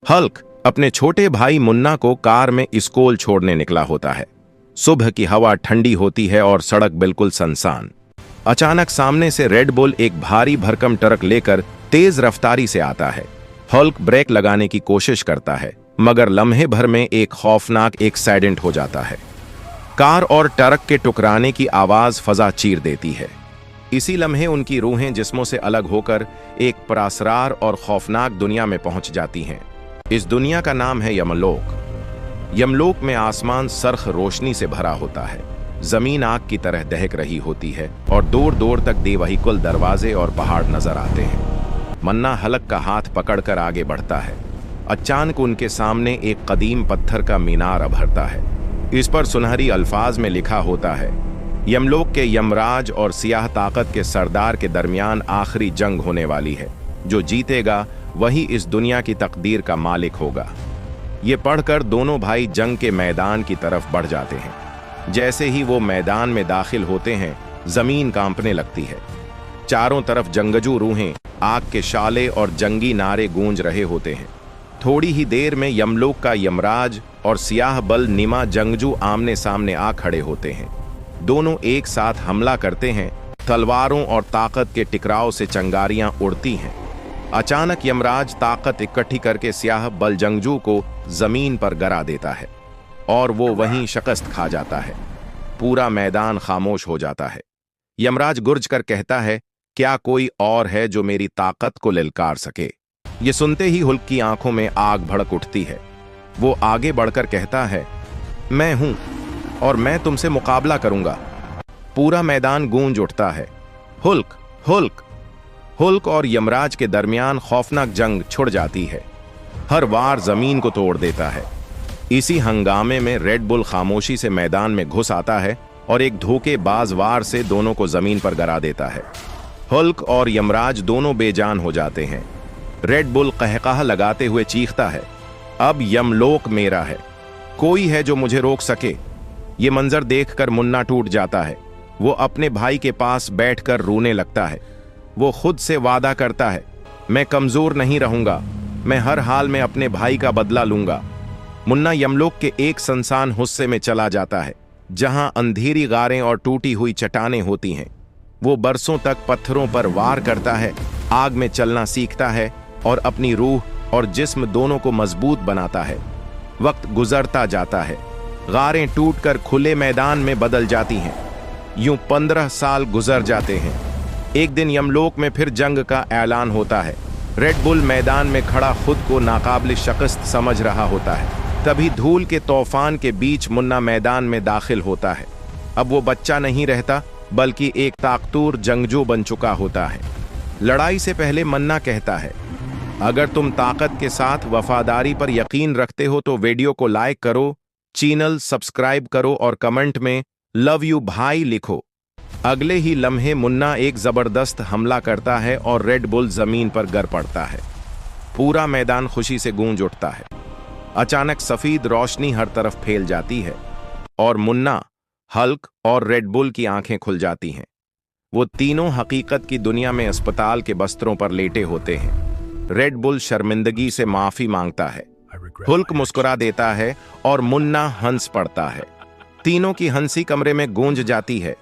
Hulk अपने छोटे भाई मुन्ना को कार में स्कूल छोड़ने निकला होता है। सुबह की हवा ठंडी होती है और सड़क बिल्कुल सुनसान। अचानक सामने से रेड बुल एक भारी भरकम ट्रक लेकर तेज रफ्तारी से आता है। हल्क ब्रेक लगाने की कोशिश करता है, मगर लम्हे भर में एक खौफनाक एक्सीडेंट हो जाता है। कार और ट्रक के टकराने की आवाज फजा चीर देती है। इसी लम्हे उनकी रूहें जिस्मों से अलग होकर एक परासरार और खौफनाक दुनिया में पहुंच जाती हैं। इस दुनिया का नाम है यमलोक। यमलोक में आसमान सरख रोशनी से भरा होता है, जमीन आग की तरह दहक रही होती है और दूर दूर तक बेवहीकुल दरवाजे और पहाड़ नजर आते हैं। मन्ना हल्क का हाथ पकड़कर आगे बढ़ता है। अचानक उनके सामने एक कदीम पत्थर का मीनार उभरता है। इस पर सुनहरी अल्फाज में लिखा होता है, यमलोक के यमराज और सियाह ताकत के सरदार के दरमियान आखिरी जंग होने वाली है। जो जीतेगा वही इस दुनिया की तकदीर का मालिक होगा। ये पढ़कर दोनों भाई जंग के मैदान की तरफ बढ़ जाते हैं। जैसे ही वो मैदान में दाखिल होते हैं, जमीन कांपने लगती है। चारों तरफ जंगजू रूहें, आग के शाले और जंगी नारे गूंज रहे होते हैं। थोड़ी ही देर में यमलोक का यमराज और सियाह बल निमा जंगजू आमने सामने आ खड़े होते हैं। दोनों एक साथ हमला करते हैं। तलवारों और ताकत के टकराव से चंगारियां उड़ती हैं। अचानक यमराज ताकत इकट्ठी करके सियाह बल जंगजू को जमीन पर गिरा देता है और वो वहीं शिकस्त खा जाता है। पूरा मैदान खामोश हो जाता है। यमराज गुर्ज कर कहता है, क्या कोई और है जो मेरी ताकत को ललकार सके? ये सुनते ही हल्क की आंखों में आग भड़क उठती है। वो आगे बढ़कर कहता है, मैं हूं और मैं तुमसे मुकाबला करूंगा। पूरा मैदान गूंज उठता है। हल्क हल्क हल्क और यमराज के दरमियान खौफनाक जंग छिड़ जाती है। हर वार जमीन को तोड़ देता है। इसी हंगामे में रेड बुल खामोशी से मैदान में घुस आता है और एक धोखेबाज वार से दोनों को जमीन पर गिरा देता है। हल्क और यमराज दोनों बेजान हो जाते हैं। रेड बुल कहकहा लगाते हुए चीखता है, अब यमलोक मेरा है, कोई है जो मुझे रोक सके? ये मंजर देखकर मुन्ना टूट जाता है। वो अपने भाई के पास बैठकर रोने लगता है। वो खुद से वादा करता है, मैं कमजोर नहीं रहूंगा, मैं हर हाल में अपने भाई का बदला लूंगा। मुन्ना यमलोक के एक सुनसान हिस्से में चला जाता है, जहां अंधेरी गारें और टूटी हुई चट्टानें होती हैं। वो बरसों तक पत्थरों पर वार करता है, आग में चलना सीखता है और अपनी रूह और जिस्म दोनों को मजबूत बनाता है। वक्त गुजरता जाता है। गारें टूटकर खुले मैदान में बदल जाती हैं। यूं 15 साल गुजर जाते हैं। एक दिन यमलोक में फिर जंग का ऐलान होता है। रेड बुल मैदान में खड़ा खुद को नाकाबिल शिकस्त समझ रहा होता है। तभी धूल के तूफान के बीच मुन्ना मैदान में दाखिल होता है। अब वो बच्चा नहीं रहता, बल्कि एक ताकतूर जंगजू बन चुका होता है। लड़ाई से पहले मन्ना कहता है, अगर तुम ताकत के साथ वफादारी पर यकीन रखते हो तो वीडियो को लाइक करो, चैनल सब्सक्राइब करो और कमेंट में लव यू भाई लिखो। अगले ही लम्हे मुन्ना एक जबरदस्त हमला करता है और रेड बुल जमीन पर गिर पड़ता है। पूरा मैदान खुशी से गूंज उठता है। अचानक सफेद रोशनी हर तरफ फैल जाती है और मुन्ना, हल्क और रेड बुल की आंखें खुल जाती हैं। वो तीनों हकीकत की दुनिया में अस्पताल के बिस्तरों पर लेटे होते हैं। रेड बुल शर्मिंदगी से माफी मांगता है। हल्क मुस्कुरा देता है और मुन्ना हंस पड़ता है। तीनों की हंसी कमरे में गूंज जाती है।